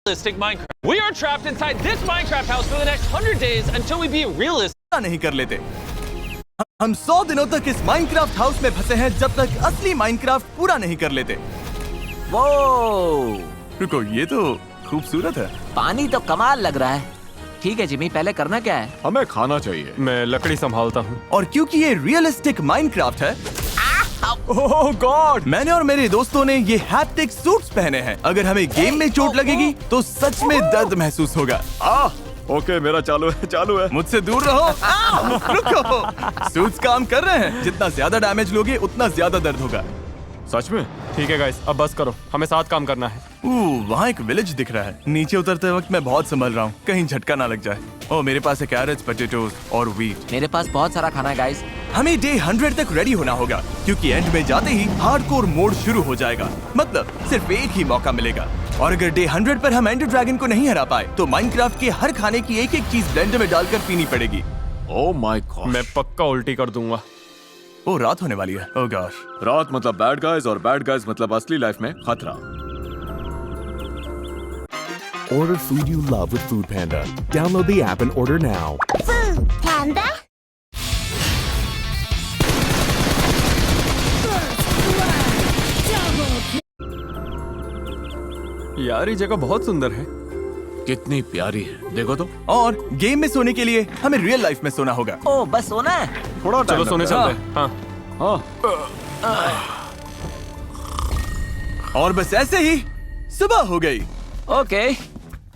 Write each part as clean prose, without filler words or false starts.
realistic Minecraft. We are trapped inside this Minecraft house for the next 100 days until we beat realistic. नहीं कर लेते। हम 100 दिनों तक इस माइनक्राफ्ट हाउस में फंसे हैं जब तक असली माइनक्राफ्ट पूरा नहीं कर लेते। वो रुको, ये तो खूबसूरत है। पानी तो कमाल लग रहा है। ठीक है जिमी, पहले करना क्या है? हमें खाना चाहिए। मैं लकड़ी संभालता हूँ। और क्योंकि ये रियलिस्टिक माइनक्राफ्ट है, ओह गॉड, मैंने और मेरे दोस्तों ने ये हैप्टिक सूट्स पहने हैं। अगर हमें गेम में चोट लगेगी तो सच में दर्द महसूस होगा। ओके, मेरा चालू है। मुझसे दूर रहो। रुको, सूट्स काम कर रहे हैं। जितना ज्यादा डैमेज लोगे उतना ज्यादा दर्द होगा। सच में? ठीक है गाइस, अब बस करो, हमें साथ काम करना है। वहाँ एक विलेज दिख रहा है। नीचे उतरते वक्त मैं बहुत संभल रहा हूँ, कहीं झटका ना लग जाए। ओह, मेरे पास है कैरेट्स, पोटैटोस और व्हीट। मेरे पास बहुत सारा खाना है गाइस। हमें डे 100 तक रेडी होना होगा, क्योंकि एंड में जाते ही हार्डकोर मोड शुरू हो जाएगा। मतलब सिर्फ एक ही मौका मिलेगा। और अगर डे 100 पर हम एंडर ड्रैगन को नहीं हरा पाए तो माइनक्राफ्ट के हर खाने की एक एक चीज ब्लेंडर में डालकर पीनी पड़ेगी। ओह माय गॉड, मैं पक्का उल्टी कर दूंगा। ओ, रात होने वाली है। ओह गॉश। रात मतलब बैड गाइज और बैड गाइज मतलब असली लाइफ में खतरा। Order food you love with Food Panda. Download the app and order now. Food Panda. यार ये जगह बहुत सुंदर है। कितनी प्यारी है, देखो तो। और गेम में सोने के लिए हमें रियल लाइफ में सोना होगा। ओ बस सोना है। थोड़ा चलो सोने चलते हैं। हाँ। और बस ऐसे ही सुबह हो गई। ओके।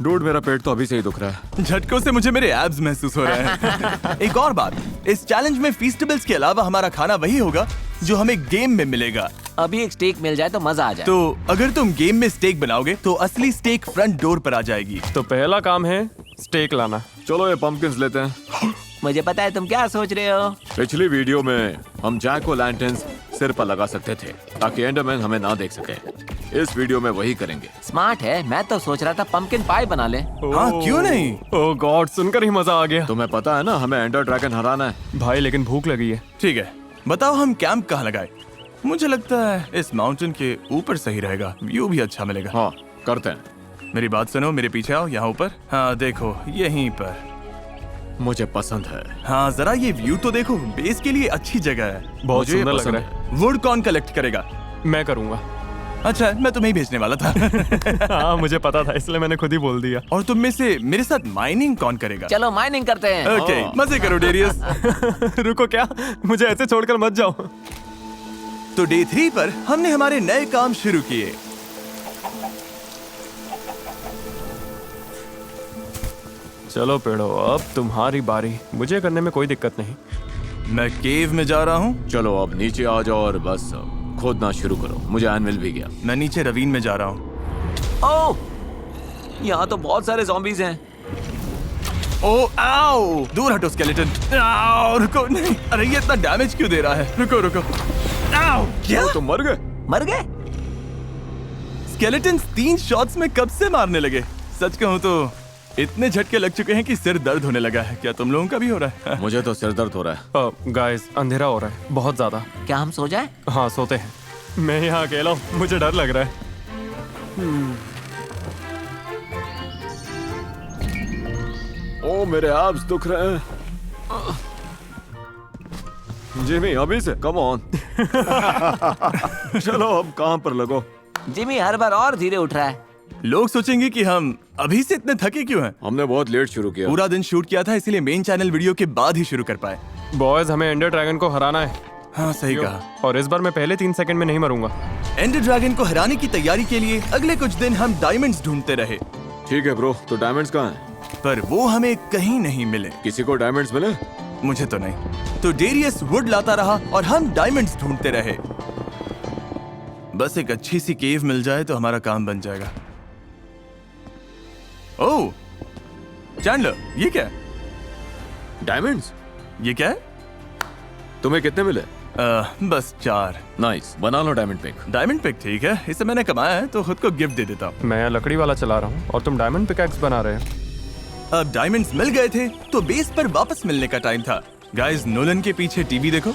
डूड, मेरा पेट तो अभी से ही दुख रहा है। झटकों से मुझे मेरे एब्स महसूस हो रहे हैं। एक और बात, इस चैलेंज में फीस्टेबल्स के अलावा हमारा खाना वही होगा जो हमें गेम में मिलेगा। अभी एक स्टेक मिल जाए तो मजा आ जाए। तो अगर तुम गेम में स्टेक बनाओगे तो असली स्टेक फ्रंट डोर पर आ जाएगी। तो पहला काम है स्टेक लाना। चलो ये पंपकिंस लेते हैं। मुझे पता है तुम क्या सोच रहे हो। पिछली वीडियो में हम जैक ओ लैंटर्न्स सिर पर लगा सकते थे ताकि एंडरमैन हमें ना देख सके। इस वीडियो में वही करेंगे। स्मार्ट है। मैं तो सोच रहा था पंपकिन पाई बना ले। हाँ, क्यों नहीं? ओह गॉड, सुनकर ही मजा आ गया। तुम्हें पता है ना, हमें एंडर ड्रैगन हराना है। भाई लेकिन भूख लगी है। ठीक है, बताओ हम कैंप कहाँ लगाए? मुझे लगता है इस माउंटेन के ऊपर सही रहेगा, व्यू भी अच्छा मिलेगा। हाँ, करते हैं। मेरी बात सुनो, मेरे पीछे आओ, यहाँ ऊपर। हाँ देखो, यहीं पर। मुझे पसंद है। हाँ, जरा ये व्यू तो देखो। बेस के लिए अच्छी जगह है। बहुत मुझे ये सुंदर लग पसंद रहा है। वुड कौन कलेक्ट करेगा? मैं करूंगा। अच्छा, मैं तुम्हें ही भेजने वाला था। हाँ मुझे पता था, इसलिए मैंने खुद ही बोल दिया। और तुम में से मेरे साथ माइनिंग कौन करेगा? चलो माइनिंग करते हैं। ओके, मजे करो डेरियस। रुको, क्या? मुझे ऐसे छोड़कर मत जाओ। तो डे 3 पर हमने हमारे नए काम शुरू किए। चलो पेड़ो, अब तुम्हारी बारी। मुझे करने में कोई दिक्कत नहीं। मैं केव में जा रहा हूँ। चलो अब नीचे आ जाओ और बस खोदना शुरू करो। मुझे एन मिल भी गया। मैं नीचे रवीन में जा रहा हूँ। ओह, यहाँ तो बहुत सारे ज़ॉम्बीज़ हैं। ओ आओ, दूर हटो स्केलेटन। आओ, रुको, नहीं, अरे ये इतना डैमेज क्यों दे रहा है? रुको रुको। आओ, क्या? तुम मर गए? मर गए? स्केलेटन 3 शॉट्स में कब से मारने लगे? सच कहूँ तो इतने झटके लग चुके हैं कि सिर दर्द होने लगा है। क्या तुम लोगों का भी हो रहा है? मुझे तो सिर दर्द हो रहा है। गाइस, अंधेरा हो रहा है बहुत ज्यादा। क्या हम सो जाए? हाँ सोते हैं। मैं यहाँ अकेला हूँ, मुझे डर लग रहा है। ओ मेरे एब्स दुख रहे हैं। जिमी, अभी से कम ऑन। चलो अब काम पर लगो। जिमी हर बार और धीरे उठ रहा है। लोग सोचेंगे कि हम अभी से इतने थके क्यों हैं? हमने बहुत लेट शुरू किया। पूरा दिन शूट किया था, इसलिए मेन चैनल वीडियो के बाद ही शुरू कर पाए। बॉयज, हमें एंडर ड्रैगन को हराना है। हाँ, सही कहा। और इस बार मैं पहले 3 सेकंड में नहीं मरूंगा। एंडर ड्रैगन को हराने की तैयारी के लिए अगले कुछ दिन हम डायमंड्स ढूंढते रहे, ठीक है ब्रो, तो डायमंड्स कहाँ हैं? पर वो हमें कहीं नहीं मिले। किसी को डायमंड्स मिले? मुझे तो नहीं। तो डेरियस वुड लाता रहा और हम डायमंड्स ढूंढते रहे। बस एक अच्छी सी केव मिल जाए तो हमारा काम बन जाएगा। ओह चैंडलर, ये क्या है? डायमंड्स? ये क्या है? तुम्हें कितने मिले? बस 4। नाइस, बना लो डायमंड पिक। डायमंड पिक ठीक है, इसे मैंने कमाया है तो खुद को गिफ्ट दे देता हूँ। मैं लकड़ी वाला चला रहा हूँ और तुम डायमंड पिकैक्स बना रहे हो। अब डायमंड्स मिल गए थे तो बेस पर वापस मिलने का टाइम था। गाइस, नोलन के पीछे टीवी देखो।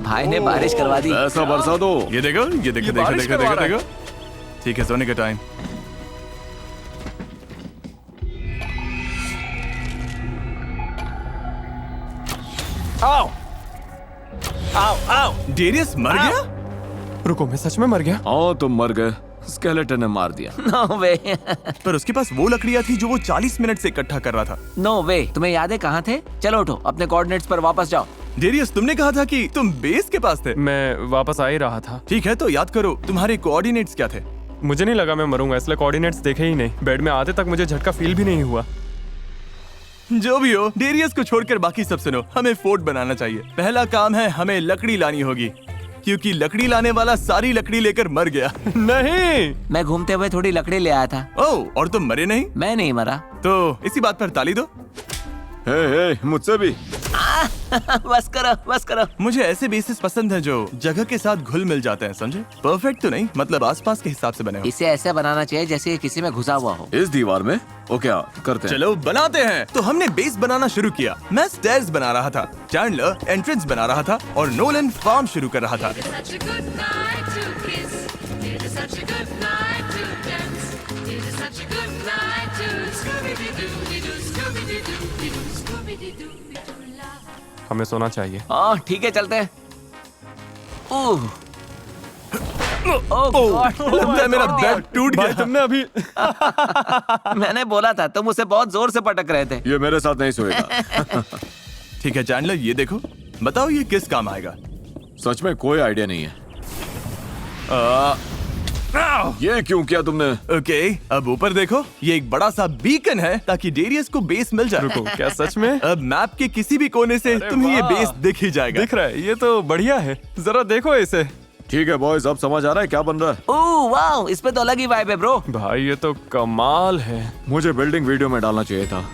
भाई ने बारिश करवा दी। ऐसा बरसा दो। ये देखो, ये देखो, देखो बारिश देखो करवा देखो रहा है। देखो। ठीक है, सोने का टाइम। आओ आओ आओ। डेरियस मर गया? रुको, मैं सच में मर गया? हाँ तुम मर गए, स्केलेटन ने मार दिया। नो वे। पर उसके पास वो लकड़ियां थी जो वो 40 मिनट से इकट्ठा कर रहा था। नो वे। तुम्हें याद है कहाँ थे? चलो उठो, अपने कोऑर्डिनेट्स पर वापस जाओ। डेरियस, तुमने कहा था कि तुम बेस के पास थे। मैं वापस आ ही रहा था। ठीक है, तो याद करो तुम्हारे कोऑर्डिनेट्स क्या थे? मुझे नहीं लगा मैं मरूंगा, इसलिए कोऑर्डिनेट्स देखे ही नहीं। बेड में आते तक मुझे झटका फील भी नहीं हुआ। जो भी हो, डेरियस को छोड़कर बाकी सब सुनो। हमें फोर्ट बनाना चाहिए। पहला काम है, हमें लकड़ी लानी होगी, क्योंकि लकड़ी लाने वाला सारी लकड़ी लेकर मर गया। नहीं, मैं घूमते हुए थोड़ी लकड़ी ले आया था। ओह, और तुम मरे नहीं? मैं नहीं मरा। तो इसी बात पर ताली दो। हे, मुझसे भी। बस करो, बस करो। मुझे ऐसे बेसिस पसंद है जो जगह के साथ घुल मिल जाते हैं, समझे? परफेक्ट तो नहीं, मतलब आसपास के हिसाब से बने हो। इसे ऐसे बनाना चाहिए जैसे ये किसी में घुसा हुआ हो। इस दीवार में? ओ क्या करते हैं? चलो बनाते हैं। तो हमने बेस बनाना शुरू किया। मैं स्टेयर्स बना रहा था, चैंडलर एंट्रेंस बना रहा था और नोलन फार्म शुरू कर रहा था। Such a good night to kiss. It is such a good night to dance. It is such a good night to Scooby-Doo, Scooby-Doo, Scooby-Doo, love. हमें सोना चाहिए। हाँ ठीक है, चलते हैं। ओह, ओह गॉड, लगता है मेरा बेड टूट गया। तुमने अभी मैंने बोला था, तुम उसे बहुत जोर से पटक रहे थे। ये मेरे साथ नहीं सोएगा। ठीक है चैंडलर, ये देखो, बताओ ये किस काम आएगा? सच में कोई आइडिया नहीं है। ये क्यों किया तुमने? ओके, अब ऊपर देखो, ये एक बड़ा सा बीकन है ताकि डेरियस को बेस मिल जाए। रुको, क्या सच में? अब मैप के किसी भी कोने से अरे तुम्हें ये वाह। बेस दिख ही जाएगा। दिख रहा है, ये तो बढ़िया है। जरा देखो इसे। ठीक है बॉयज, अब समझ आ रहा है क्या बन रहा है। ओह वाओ, इस पे तो अलग ही वाइब है ब्रो। भाई ये तो कमाल है। मुझे बिल्डिंग वीडियो में डालना चाहिए था।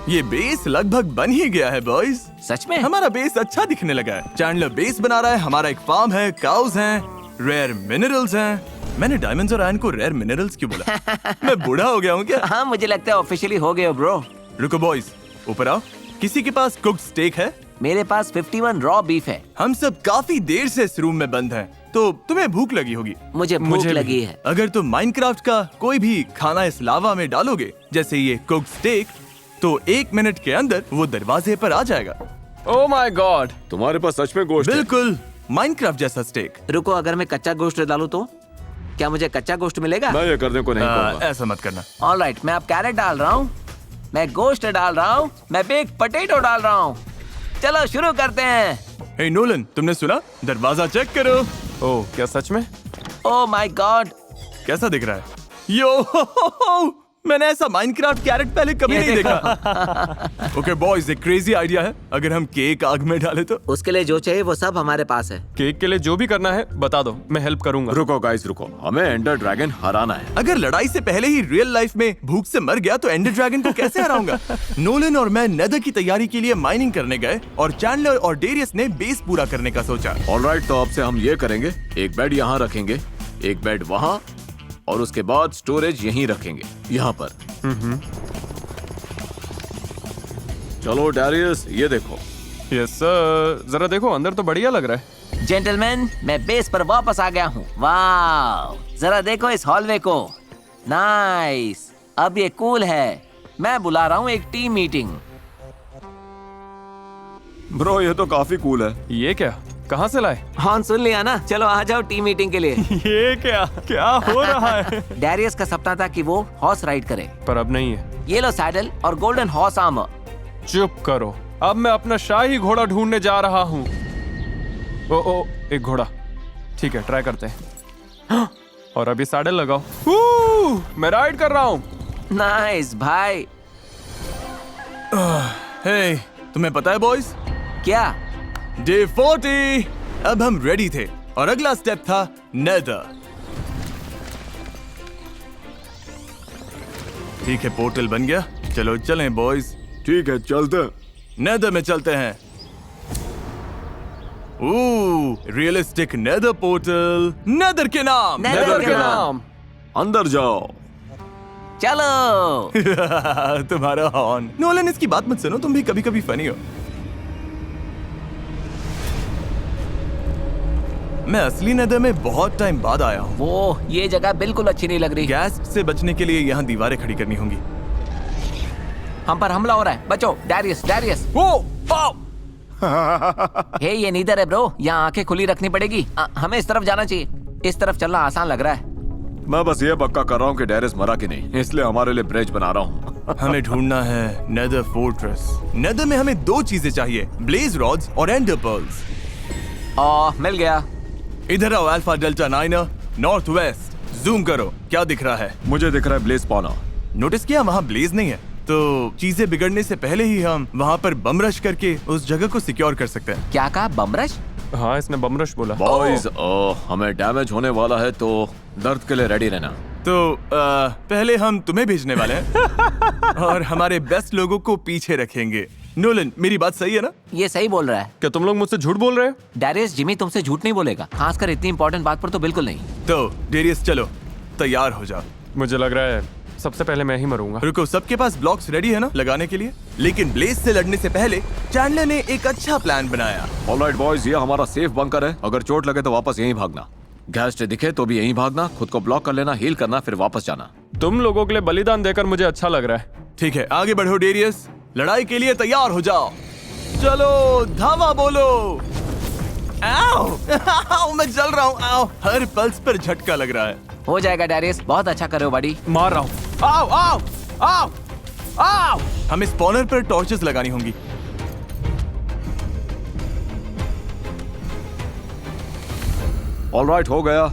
ये बेस लगभग बन ही गया है बॉयज। सच में? हमारा बेस अच्छा दिखने लगा है। चैंडलर बेस बना रहा है, हमारा एक फार्म है, काउज हैं, रेयर मिनरल्स हैं। मैंने डायमंड्स और आयरन को रेयर मिनरल्स क्यों बोला? मैं बूढ़ा हो गया हूँ क्या? हाँ मुझे लगता है ऑफिशियली हो गए हो ब्रो। रुको बॉयज, ऊपर आओ। किसी के पास कुक्ड स्टेक है? मेरे पास 51 रॉ बीफ है। हम सब काफी देर से इस रूम में बंद हैं, तो तुम्हें भूख लगी होगी। मुझे भूख मुझे भी। लगी है। अगर तुम माइनक्राफ्ट का कोई भी खाना इस लावा में डालोगे, जैसे ये कुक्ड स्टेक, तो 1 मिनट के अंदर वो दरवाजे पर आ जाएगा। Oh my God. तुम्हारे पास सच में गोश्त है? बिल्कुल माइनक्राफ्ट जैसा स्टेक। रुको, अगर मैं कच्चा गोश्त डालूं तो क्या मुझे कच्चा गोश्त मिलेगा? मैं ये करने को नहीं कहूंगा। ऐसा मत करना। ऑलराइट, मैं अब कैरेट डाल रहा हूँ, मैं गोश्त डाल रहा हूँ, मैं बेक पोटैटो डाल रहा हूँ। चलो शुरू करते हैं। हे नोलन, तुमने सुना? दरवाजा चेक करो। ओह, क्या सच में? ओह माय गॉड, कैसा दिख रहा है? यो मैंने ऐसा माइनक्राफ्ट कैरेट पहले कभी नहीं देखा। ओके बॉयज, एक क्रेजी आइडिया है। अगर हम केक आग में डाले तो? उसके लिए जो चाहिए वो सब हमारे पास है। केक के लिए जो भी करना है बता दो, मैं हेल्प करूंगा। रुको गाइस, रुको, हमें एंडर ड्रैगन हराना है। अगर लड़ाई से पहले ही रियल लाइफ में भूख से मर गया तो एंडर ड्रैगन को कैसे हराऊंगा? नोलन और मैं नेदर की तैयारी के लिए माइनिंग करने गए और चैंडलर और डेरियस ने बेस पूरा करने का सोचा। ऑलराइट, तो अब से हम ये करेंगे, एक बेड यहाँ रखेंगे, एक बेड वहाँ, और उसके बाद स्टोरेज यहीं रखेंगे, यहाँ पर। चलो डैरियस, ये देखो। यस सर, जरा देखो, अंदर तो बढ़िया लग रहा है। जेंटलमैन, मैं बेस पर वापस आ गया हूँ। वाह, जरा देखो इस हॉलवे को। नाइस, अब ये कूल है। मैं बुला रहा हूँ एक टीम मीटिंग। ब्रो ये तो काफी कूल है। ये क्या, कहाँ से लाए? हॉर्न सुन लिया ना? चलो आ जाओ टीम मीटिंग के लिए। ये क्या क्या हो रहा है? डैरियस का सपना था कि वो हॉर्स राइड करे। पर अब नहीं है। ये लो सैडल और गोल्डन हॉर्स आर्मर। चुप करो, अब मैं अपना शाही घोड़ा ढूंढने जा रहा हूँ। ओ, एक घोड़ा। ठीक है, ट्राई करते हैं। और अभी सैडल लगाओ। मैं राइड कर रहा हूँ। नाइस भाई। हे, तुम्हें पता है बॉयज, क्या? डे 40। अब हम रेडी थे और अगला स्टेप था नेदर। ठीक है, पोर्टल बन गया। चलो चलें बॉयज। ठीक है, चलते हैं। नेदर में चलते हैं। रियलिस्टिक नेदर पोर्टल, नेदर के नाम। नेदर के नाम। अंदर जाओ। चलो। तुम्हारा हॉर्न। नोलन, इसकी बात मत सुनो, तुम भी कभी कभी फनी हो। मैं असली नेदर में बहुत टाइम बाद आया हूँ। वो ये जगह बिल्कुल अच्छी नहीं लग रही। गैस से बचने के लिए यहाँ दीवारें खड़ी करनी होंगी। हम पर हमला हो रहा है, बचो। Darius, Darius. ओ, आओ। हे ये नीदर है ब्रो, यहाँ आंखें खुली रखनी पड़ेगी। हमें इस तरफ जाना चाहिए। इस तरफ चलना आसान लग रहा है। मैं बस ये पक्का कर रहा हूँ कि डेरिस मरा कि नहीं, इसलिए हमारे लिए ब्रिज बना रहा हूँ। हमें ढूंढना है नेदर फोर्ट्रेस। नेदर में हमें 2 चीजें चाहिए, ब्लेज रॉड्स और एंडर पर्ल्स। मिल गया। इधर आओ alpha delta 9 north west. Zoom करो, क्या दिख रहा है? मुझे दिख रहा है ब्लेज स्पॉनर। नोटिस किया वहाँ ब्लेज नहीं है, तो चीजें बिगड़ने से पहले ही हम वहाँ पर बम रश करके उस जगह को सिक्योर कर सकते हैं। क्या कहा? बमरश? हाँ, इसने बमरश बोला। बॉयज, हमें डैमेज होने वाला है तो दर्द के लिए रेडी रहना। तो पहले हम तुम्हें भेजने वाले हैं और हमारे बेस्ट लोगों को पीछे रखेंगे। नोलन, मेरी बात सही है ना? ये सही बोल रहा है। क्या तुम लोग मुझसे झूठ बोल रहे हो? डैरियस, जिमी तुमसे झूठ नहीं बोलेगा, खासकर इतनी इंपॉर्टेंट बात पर तो बिल्कुल नहीं। तो डेरियस चलो, तैयार हो जाओ। मुझे लग रहा है सबसे पहले मैं ही मरूंगा। रुको, सबके पास ब्लॉक्स रेडी है ना लगाने के लिए? लेकिन ब्लेज से लड़ने से पहले चैंडलर ने एक अच्छा प्लान बनाया। ऑलराइट बॉयज, ये हमारा सेफ बंकर है। अगर चोट लगे तो वापस यहीं भागना। गैस दिखे तो भी यहीं भागना, खुद को ब्लॉक कर लेना, हील करना, फिर वापस जाना। तुम लोगों के लिए बलिदान देकर मुझे अच्छा लग रहा है। ठीक है, आगे बढ़ो डेरियस, लड़ाई के लिए तैयार हो जाओ। चलो धावा बोलो। आओ, आओ, मैं जल रहा हूँ। आओ, हर पल्स पर झटका लग रहा है। हो जाएगा डैरियस, बहुत अच्छा कर रहे हो बड़ी। मार रहा हूँ। आओ आओ आओ आओ। हमें स्पॉनर पर टॉर्चेस लगानी होंगी। ऑलराइट, हो गया।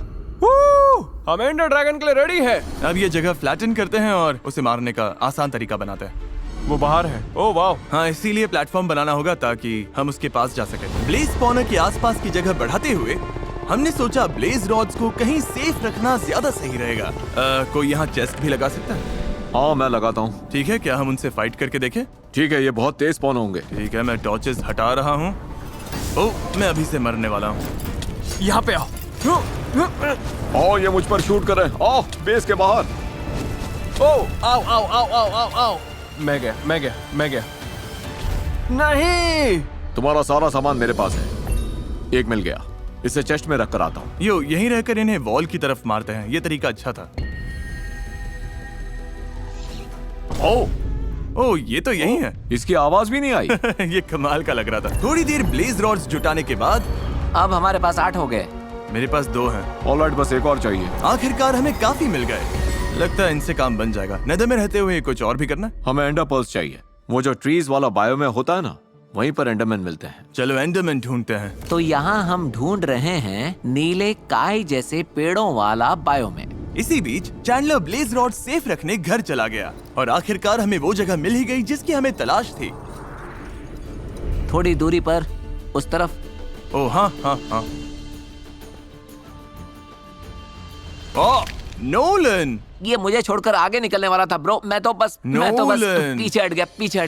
हम एंडर ड्रैगन के लिए रेडी है। अब ये जगह फ्लैटन करते हैं और उसे मारने का आसान तरीका बनाते हैं। वो बाहर है। ओह वाह। हाँ, इसीलिए प्लेटफॉर्म बनाना होगा ताकि हम उसके पास जा सकें। ब्लेज स्पॉनर के आसपास की जगह बढ़ाते हुए हमने सोचा ब्लेज रॉड्स को कहीं सेफ रखना ज्यादा सही रहेगा। कोई यहाँ चेस्ट भी लगा सकता है? हाँ, मैं लगाता हूँ। ठीक है, क्या हम उनसे फाइट करके देखें? ठीक है, ये बहुत तेज स्पॉन होंगे। ठीक है, मैं टॉर्चेस हटा रहा हूँ। ओह, मैं अभी से मरने वाला हूँ। यहाँ पे आओ। ये मुझ पर शूट कर रहे हैं। बेस के बाहर। ओह, आओ आओ आओ आओ आओ आओ। मैं गया। नहीं। तुम्हारा सारा सामान मेरे पास है। एक मिल गया, इसे चेस्ट में रख कर आता हूँ। यो, यहीं रहकर इन्हें वॉल की तरफ मारते हैं। ये तरीका अच्छा था। ओह, ये तो यही है। इसकी आवाज भी नहीं आई। ये कमाल का लग रहा था। थोड़ी देर ब्लेज रॉड्स जुटाने के बाद अब हमारे पास 8 हो गए। मेरे पास 2 हैं। ऑलराइट, बस एक और चाहिए। आखिरकार हमें काफी मिल गए। लगता है इनसे काम बन जाएगा। नेदर में रहते हुए कुछ और भी करना है? हमें एंडर पर्ल्स चाहिए। वो जो ट्रीज वाला बायो में होता है ना, वहीं पर एंडरमैन मिलते हैं। चलो एंडरमैन ढूंढते हैं। तो यहाँ हम ढूंढ रहे हैं नीले काई जैसे पेड़ों वाला बायो में। इसी बीच चैंडलर ब्लेज रॉड सेफ रखने घर चला गया और आखिरकार हमें वो जगह मिल ही गई जिसकी हमें तलाश थी। थोड़ी दूरी पर उस तरफ। ओह हाँ हाँ हाँ। ओह, नोलन। ये मुझे छोड़कर आगे निकलने वाला था ब्रो। मैं तो बस नोलन। पीछे हट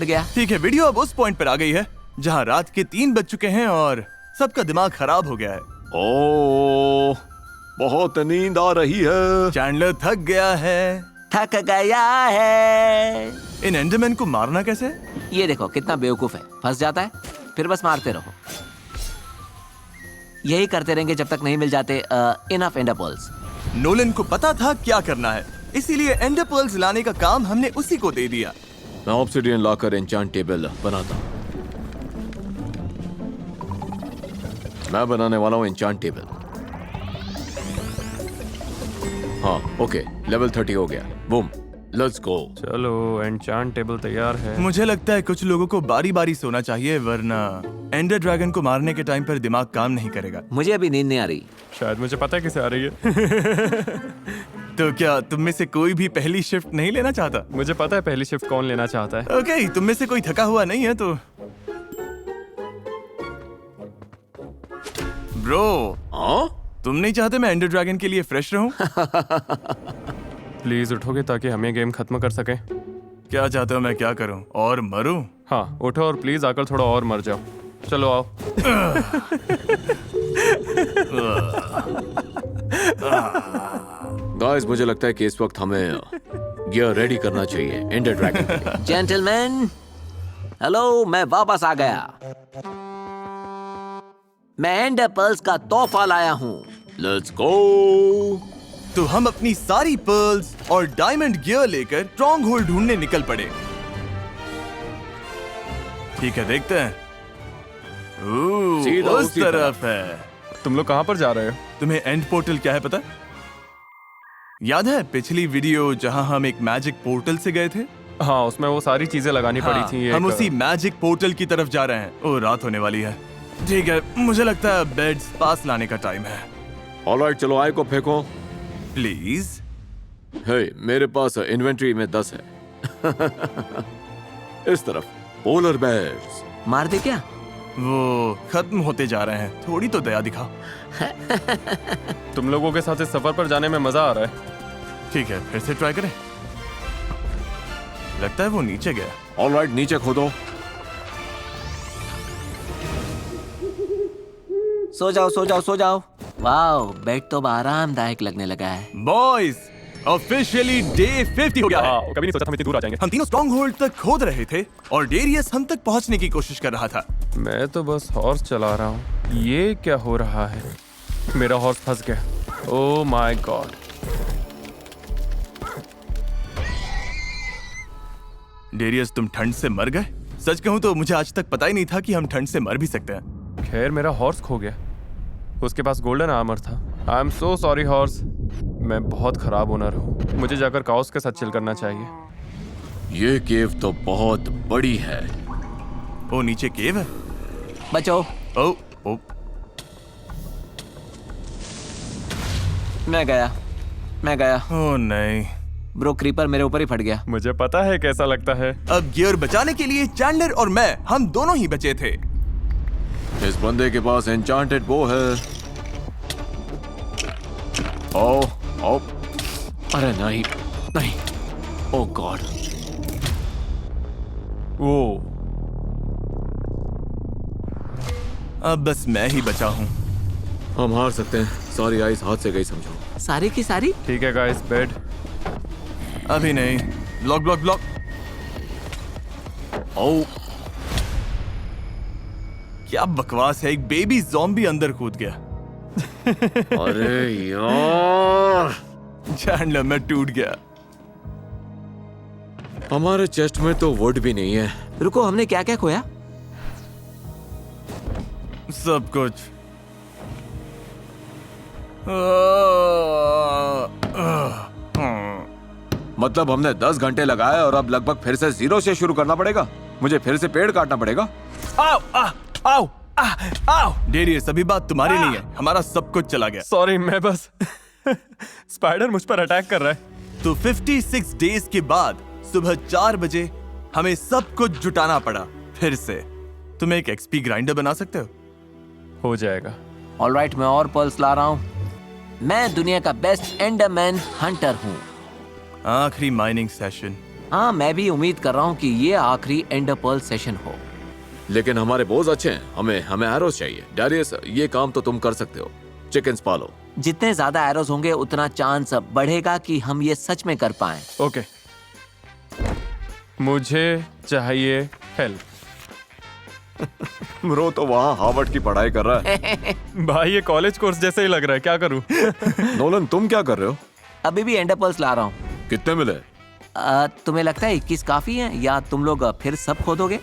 गया। ठीक है, वीडियो अब उस पॉइंट पर आ गई है जहाँ रात के 3 बज चुके हैं और सबका दिमाग खराब हो गया है। ओह, बहुत नींद आ रही है। चैंडलर थक गया है। इन एंडरमैन को मारना कैसे? ये देखो कितना बेवकूफ है, फंस जाता है, फिर बस मारते रहो। यही करते रहेंगे जब तक नहीं मिल जाते इनफ एंडर पर्ल्स। नोलन को पता था क्या करना है, इसीलिए एंडर पर्ल्स लाने का काम हमने उसी को दे दिया। मैं ऑब्सिडियन लाकर एन्चांट टेबल बनाता हूँ। मैं बनाने वाला हूँ एन्चांट टेबल। हाँ, ओके, लेवल 30 हो गया। Boom, let's go. चलो, एन्चांट टेबल तैयार है। मुझे लगता है कुछ लोगों को बारी बारी सोना चाहिए, वरना एंडर ड्रैगन को मारने के टाइम पर दिमाग काम नहीं करेगा। मुझे अभी नींद नहीं आ रही। शायद मुझे पता है किसे आ रही है। तो क्या तुम में से कोई भी पहली शिफ्ट नहीं लेना चाहता? मुझे पता है पहली शिफ्ट कौन लेना चाहता है। ओके, तुम में से कोई थका हुआ नहीं है तो ब्रो, तुम नहीं चाहते मैं एंडर ड्रैगन के लिए फ्रेश रहूं? प्लीज उठोगे ताकि हम ये गेम खत्म कर सकें। क्या चाहते हो मैं क्या करूं, और मरूं? हाँ, उठो और प्लीज आकर थोड़ा और मर जाओ। चलो आओ। गाइस, मुझे लगता है कि इस वक्त हमें गियर रेडी करना चाहिए एंडर ड्रैगन के लिए। जेंटलमैन, हेलो, मैं वापस आ गया। मैं एंडर पर्ल्स का तोहफा लाया हूँ। Let's go. तो हम अपनी सारी पर्ल्स और डायमंड गियर लेकर स्ट्रॉन्ग होल्ड ढूंढने निकल पड़े। ठीक है, देखते हैं। सीधा उस उसी तरफ है। तुम लोग कहाँ पर जा रहे हो? तुम्हें एंड पोर्टल क्या है पता? याद है पिछली वीडियो जहां हम एक मैजिक पोर्टल से गए थे? हाँ, उसमें वो सारी चीजें लगानी पड़ी हाँ, थी। हम उसी मैजिक पोर्टल की तरफ जा रहे हैं। ओ, रात होने वाली है। ठीक है, मुझे लगता है बेड्स पास लाने का टाइम है। ऑलराइट, चलो आय को फेंको। प्लीज। हे, मेरे पास इन्वेंट्री में 10 है। इस तरफ पोलर बेयर्स। मार दे क्या? वो खत्म होते जा रहे हैं, थोड़ी तो दया दिखा। तुम लोगों के साथ इस सफर पर जाने में मजा आ रहा है। ठीक है, फिर से ट्राई करें। लगता है वो नीचे गया। ऑलराइट, नीचे खोदो। सो जाओ सो जाओ सो जाओ। वाओ, बेड तो अब आरामदायक लगने लगा है। बॉयज, ऑफिशियली डे 50 हो गया है। कभी नहीं सोचा था हम इतनी दूर आ जाएंगे। हम तीनों स्ट्रॉन्ग होल्ड तक खोद रहे थे और डेरियस हम तक पहुंचने की कोशिश कर रहा था। मैं तो बस हॉर्स चला रहा हूँ। ये क्या हो रहा है? मेरा हॉर्स फंस गया। Oh my God. डेरियस, तुम ठंड से मर गए? सच कहूं तो मुझे आज तक पता ही नहीं था कि हम ठंड से मर भी सकते हैं। खैर, मेरा हॉर्स खो गया। उसके पास गोल्डन आर्मर था। I am so sorry horse. मैं बहुत खराब ओनर हूँ। मुझे जाकर काउस के साथ चिल करना चाहिए। ये केव तो बहुत बड़ी है। ओ, नीचे केव है। बचो। ओ, ओ, मैं गया। ओ नहीं। ब्रो, क्रीपर मेरे ऊपर ही फट गया। मुझे पता है कैसा लगता है। अब गियर बचाने के लिए चैंडलर और मैं, हम दोनों ही बचे थे। इस बंदे के पास एन्चांटेड बो है। ओ, ओ, अरे नहीं, नहीं। ओ गॉड। वो अब बस मैं ही बचा हूँ। हम हार सकते हैं। सॉरी आइस, हाथ से गई समझो। सारी की सारी? ठीक है गाइस, बेड। अभी नहीं। Block block block. ओ, क्या बकवास है, एक बेबी ज़ॉम्बी अंदर कूद गया। अरे यार, चैंडलर, मैं टूट गया। हमारे चेस्ट में तो वुड भी नहीं है। रुको, हमने क्या क्या खोया? सब कुछ। मतलब हमने 10 घंटे लगाए और अब लगभग फिर से 0 से शुरू करना पड़ेगा। मुझे फिर से पेड़ काटना पड़ेगा। आओ, आओ, आओ। डेरियस, अभी बात तुम्हारी नहीं है, हमारा सब कुछ चला गया। सॉरी, मैं बस स्पाइडर मुझ पर अटैक कर रहा है। तो 56 डेज के बाद सुबह 4 बजे हमें सब कुछ जुटाना पड़ा फिर से। तुम एक एक्सपी ग्राइंडर बना सकते हो जाएगा। ऑलराइट, मैं और पर्ल्स ला रहा हूँ। मैं दुनिया का बेस्ट एंडरमैन हंटर हूँ। आखिरी माइनिंग सेशन। हाँ, मैं भी उम्मीद कर रहा हूँ कि ये आखिरी एंडर पर्ल सेशन हो। लेकिन हमारे बोझ अच्छे हैं। हमें एरोस चाहिए। डैरियस, ये काम तो तुम कर सकते हो। चिकन्स पालो। जितने ज्यादा एरोस होंगे उतना चांस बढ़ेगा कि हम ये सच में कर पाएं। ओके, मुझे चाहिए हेल्प। ब्रो तो वहाँ हार्वर्ड की पढ़ाई कर रहा है। भाई, ये कॉलेज कोर्स जैसे ही लग रहा है। क्या करूं? नोलन, तुम क्या कर रहे हो? अभी भी एंडर पर्ल्स ला रहा हूँ। कितने मिले? तुम्हें लगता है 21 काफी है या तुम लोग फिर सब खोदोगे?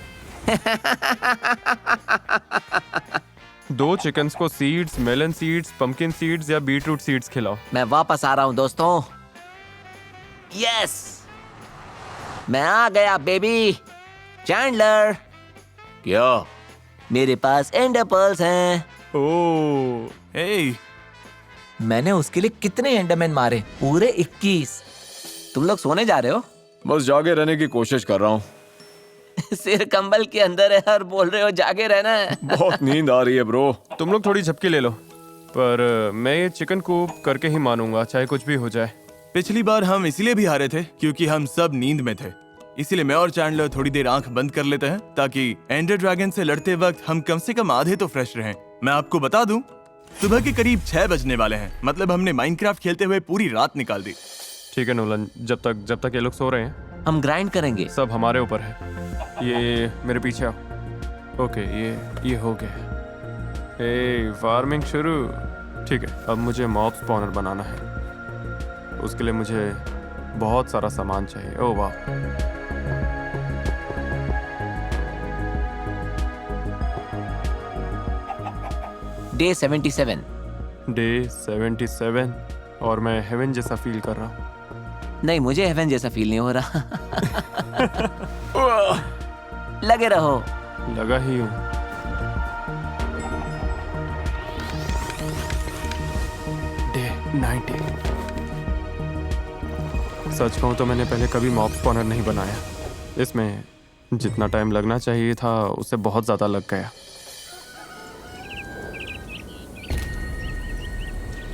2 चिकन्स को seeds, melon seeds, pumpkin seeds या बीटरूट सीड्स खिलाओ। मैं वापस आ रहा हूँ दोस्तों। यस, मैं आ गया बेबी। चैंडलर, क्या? मेरे पास एंडर पर्ल्स हैं। ओह, हे, मैंने उसके लिए कितने एंडरमैन मारे? पूरे 21। तुम लोग सोने जा रहे हो? बस जागे रहने की कोशिश कर रहा हूँ। सिर कंबल के अंदर है और बोल रहे हो जागे रहना है। बहुत नींद आ रही है ब्रो। तुम लोग थोड़ी झपकी ले लो, पर मैं ये चिकन कूप करके ही मानूंगा, चाहे कुछ भी हो जाए। पिछली बार हम इसलिए भी हारे थे क्योंकि हम सब नींद में थे। इसीलिए मैं और चैंडलर थोड़ी देर आंख बंद कर लेते हैं ताकि एंडर ड्रैगन से लड़ते वक्त हम कम से कम आधे तो फ्रेश रहें। मैं आपको बता दूं, सुबह के करीब 6 बजने वाले हैं। मतलब हमने माइनक्राफ्ट खेलते हुए पूरी रात निकाल दी। ठीक है नोलन, जब तक ये लोग सो रहे हैं हम ग्राइंड करेंगे। सब हमारे ऊपर है। ये मेरे पीछे आओ। ओके, ये हो गया। ए, फार्मिंग शुरू। ठीक है, अब मुझे मॉब स्पॉनर बनाना है। उसके लिए मुझे बहुत सारा सामान चाहिए। ओह वाह, डे 77। डे 77 और मैं हेवन जैसा फील कर रहा हूँ। नहीं, मुझे हेवन जैसा फील नहीं हो रहा। लगे रहो। लगा ही हूँ। डे 90। सच कहूँ तो मैंने पहले कभी मॉब स्पॉनर नहीं बनाया। इसमें जितना टाइम लगना चाहिए था उससे बहुत ज्यादा लग गया।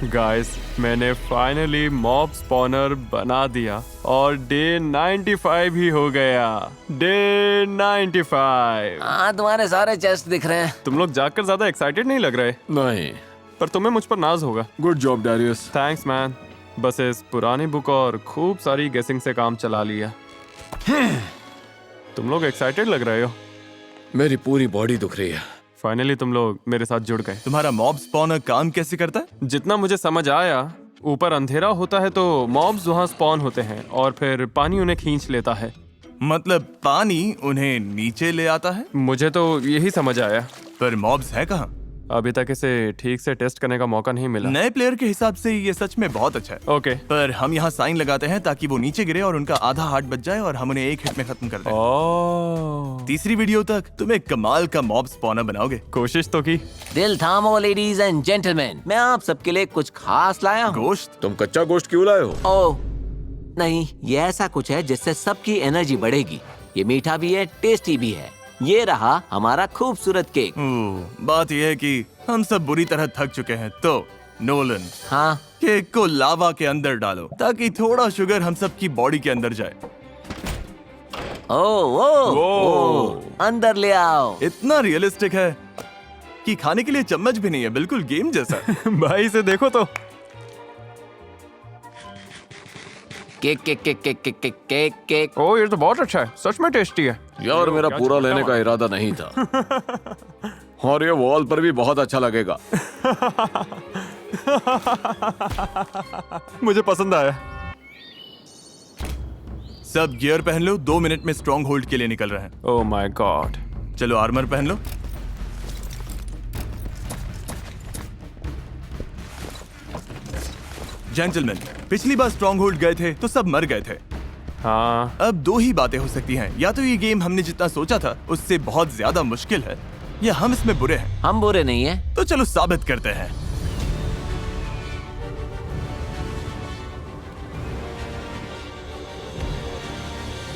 गाइस, मैंने फाइनली मॉब स्पॉनर बना दिया और डे 95 ही हो गया। डे 95। हाँ, तुम्हारे सारे चेस्ट दिख रहे हैं। तुम लोग जाकर ज्यादा एक्साइटेड नहीं लग रहे, नहीं। पर तुम्हें मुझ पर नाज होगा। Good job Darius. Thanks man. बस इस पुरानी बुक और खूब सारी गेसिंग से काम चला लिया। तुम लोग एक्साइटेड लग रहे हो। मेरी पूरी बॉडी दुख रही है। फाइनली तुम लोग मेरे साथ जुड़ गए। तुम्हारा मॉब स्पॉनर काम कैसे करता है? जितना मुझे समझ आया, ऊपर अंधेरा होता है तो मॉब्स वहाँ स्पॉन होते हैं और फिर पानी उन्हें खींच लेता है। मतलब पानी उन्हें नीचे ले आता है? मुझे तो यही समझ आया। पर मॉब्स है कहाँ? अभी तक इसे ठीक से टेस्ट करने का मौका नहीं मिला। नए प्लेयर के हिसाब से ये सच में बहुत अच्छा है। ओके। पर हम यहाँ साइन लगाते हैं ताकि वो नीचे गिरे और उनका आधा हार्ट बच जाए और हम उन्हें एक हिट में खत्म कर दें। ओह, तीसरी वीडियो तक तुम एक कमाल का मॉब स्पॉनर बनाओगे। कोशिश तो की। दिल थामो लेडीज एंड जेंटलमैन, मैं आप सबके लिए कुछ खास लाया हूँ। गोश्त? तुम कच्चा गोश्त क्यों लाए हो? ओह नहीं, ये ऐसा कुछ है जिससे सबकी एनर्जी बढ़ेगी। ये मीठा भी है, टेस्टी भी है। ये रहा हमारा खूबसूरत केक। बात यह है कि हम सब बुरी तरह थक चुके हैं, तो नोलन हाँ, केक को लावा के अंदर डालो ताकि थोड़ा शुगर हम सब की बॉडी के अंदर जाए। ओ, अंदर ले आओ। इतना रियलिस्टिक है कि खाने के लिए चम्मच भी नहीं है, बिल्कुल गेम जैसा। भाई इसे देखो तो। Cake cake cake cake cake cake cake cake. ओह, ये तो बहुत अच्छा है, सच में टेस्टी है। यार मेरा पूरा लेने का इरादा नहीं था। और ये वॉल पर भी बहुत अच्छा लगेगा। मुझे पसंद आया। सब गियर पहन लो, 2 मिनट में स्ट्रॉन्ग होल्ड के लिए निकल रहे हैं। Oh my God. चलो आर्मर पहन लो। जेंटलमैन, पिछली बार स्ट्रॉन्ग होल्ड गए थे तो सब मर गए थे। हाँ, अब 2 ही बातें हो सकती हैं, या तो ये गेम हमने जितना सोचा था उससे बहुत ज्यादा मुश्किल है, या हम इसमें बुरे हैं। हम बुरे नहीं हैं। तो चलो साबित करते हैं।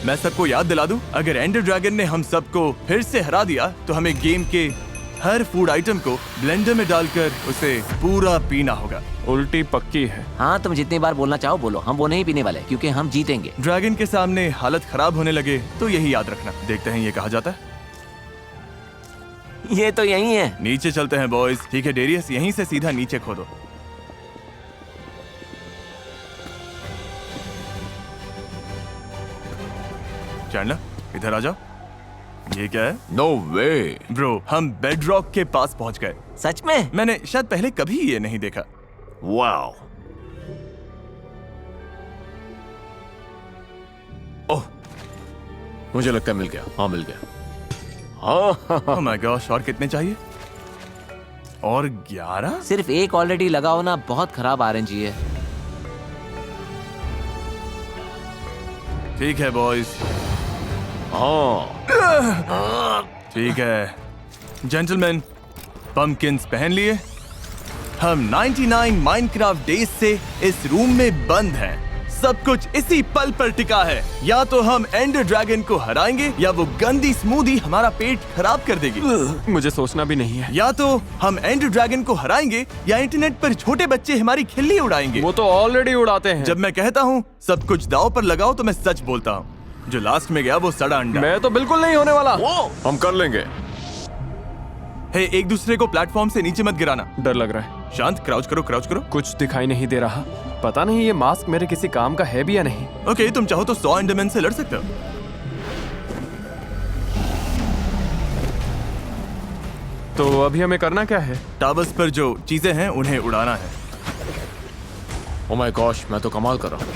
मैं सबको याद दिला दूं, अगर एंडर ड्रैगन ने हम सबको फिर से हरा दिया तो हमें गेम के हर फूड आइटम को ब्लेंडर में डालकर उसे पूरा पीना होगा। उल्टी पक्की है। हाँ, तुम जितनी बार बोलना चाहो बोलो, हम वो नहीं पीने वाले क्योंकि हम जीतेंगे। ड्रैगन के सामने हालत खराब होने लगे तो यही याद रखना। देखते हैं ये कहा जाता है। ये तो यही है। नीचे चलते हैं बॉयज। ठीक है डेरियस, यहीं से सीधा नीचे खोदो। चैंडलर, इधर आ जाओ। ये क्या है? नो वे। ब्रो, हम बेड रॉक के पास पहुंच गए। सच में? मैंने शायद पहले कभी ये नहीं देखा। वाओ। ओह, मुझे लगता है मिल गया। हाँ, मिल गया। हाँ। ओह माय गॉश, और कितने चाहिए? और 11? सिर्फ एक ऑलरेडी लगा होना बहुत खराब आरएनजी है। ठीक है बॉयज। हाँ। ठीक है जेंटलमैन, पंपकिंस पहन लिए। हम 99 माइनक्राफ्ट डेज से इस रूम में बंद हैं। सब कुछ इसी पल पर टिका है। या तो हम एंडर ड्रैगन को हराएंगे या वो गंदी स्मूदी हमारा पेट खराब कर देगी। मुझे सोचना भी नहीं है। या तो हम एंडर ड्रैगन को हराएंगे या इंटरनेट पर छोटे बच्चे हमारी खिल्ली उड़ाएंगे। वो तो ऑलरेडी उड़ाते हैं। जब मैं कहता हूँ सब कुछ दांव पर लगाओ तो मैं सच बोलता हूँ। जो लास्ट में गया वो सड़ा अंडा। मैं तो बिल्कुल नहीं होने वाला। हम कर लेंगे। हे, एक दूसरे को प्लेटफॉर्म से नीचे मत गिराना। डर लग रहा है। शांत, क्राउच करो, क्राउच करो। कुछ दिखाई नहीं दे रहा। पता नहीं ये मास्क मेरे किसी काम का है भी या नहीं। ओके, तुम चाहो तो 100 एंडरमैन से लड़ सकते हो। तो अभी हमें करना क्या है? टावर्स पर जो चीजें हैं उन्हें उड़ाना है। ओह माय गॉश, मैं तो कमाल कर रहा हूँ।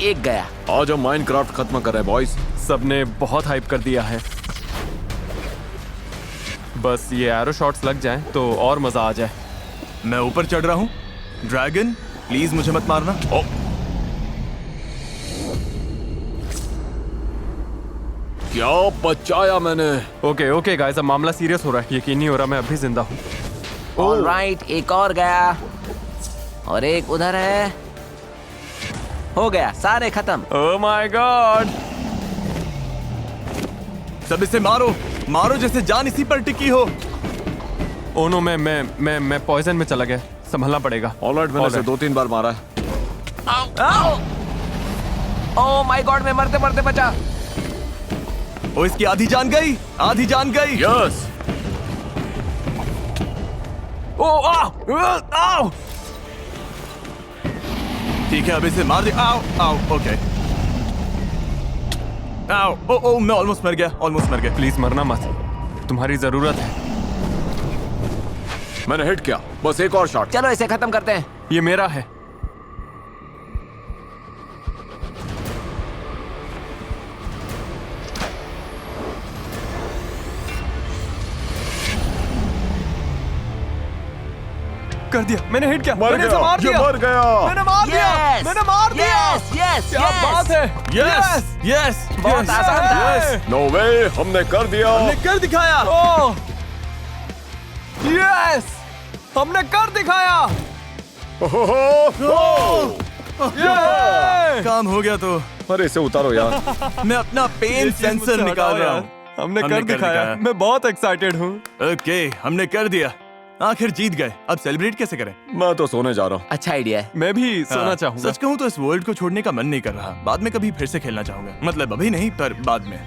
एक गया। आज हम माइनक्राफ्ट खत्म कर रहे हैं बॉयज। सबने बहुत हाइप कर दिया है। बस ये एरो शॉट्स लग जाएं तो और मजा आ जाए। मैं ऊपर चढ़ रहा हूँ। ड्रैगन प्लीज मुझे मत मारना। क्या बचाया मैंने। ओके ओके गाइस, अब मामला सीरियस हो रहा है। यकीन नहीं हो रहा मैं अभी जिंदा हूँ। ऑलराइट, एक और गया और एक उधर है। हो गया, सारे खत्म। Oh my God. सब इसे मारो, मारो जैसे जान इसी पर टिकी हो। ओ नो, मैं पॉइजन में चला गया, संभलना पड़ेगा। ऑलराइट, मैंने इसे 2-3 बार मारा है। ओह माय गॉड, मैं मरते मरते बचा। ओ इसकी आधी जान गई, आधी जान गई। यस। ओह आओ। ठीक है, अब इसे मार दे। आओ आओ, ओके। आओ, ओ मैं ऑलमोस्ट मर गया। प्लीज मरना मत, तुम्हारी जरूरत है। मैंने हिट किया, बस एक और शॉट। चलो इसे खत्म करते हैं। ये मेरा है। कर दिया, मैंने हिट किया। मैंने इसे मार दिया। मर गया। मैंने मार दिया। Yes! मैंने मार दिया। Yes! क्या बात है। यस यस, बहुत आसान था। नो वे, हमने कर दिया। हमने कर दिखाया। ओह यस, हमने कर दिखाया। ये! काम हो गया तो अरे इसे उतारो यार। मैं अपना पेन सेंसर निकाल रहा हूँ। हमने कर दिखाया। मैं बहुत एक्साइटेड हूँ। ओके, हमने कर दिया। आखिर जीत गए। अब सेलिब्रेट कैसे करें? मैं तो सोने जा रहा हूँ। अच्छा आइडिया है। मैं भी सोना चाहूंगा। सच कहूँ तो इस वर्ल्ड को छोड़ने का मन नहीं कर रहा। बाद में कभी फिर से खेलना चाहूंगा। मतलब अभी नहीं, पर बाद में।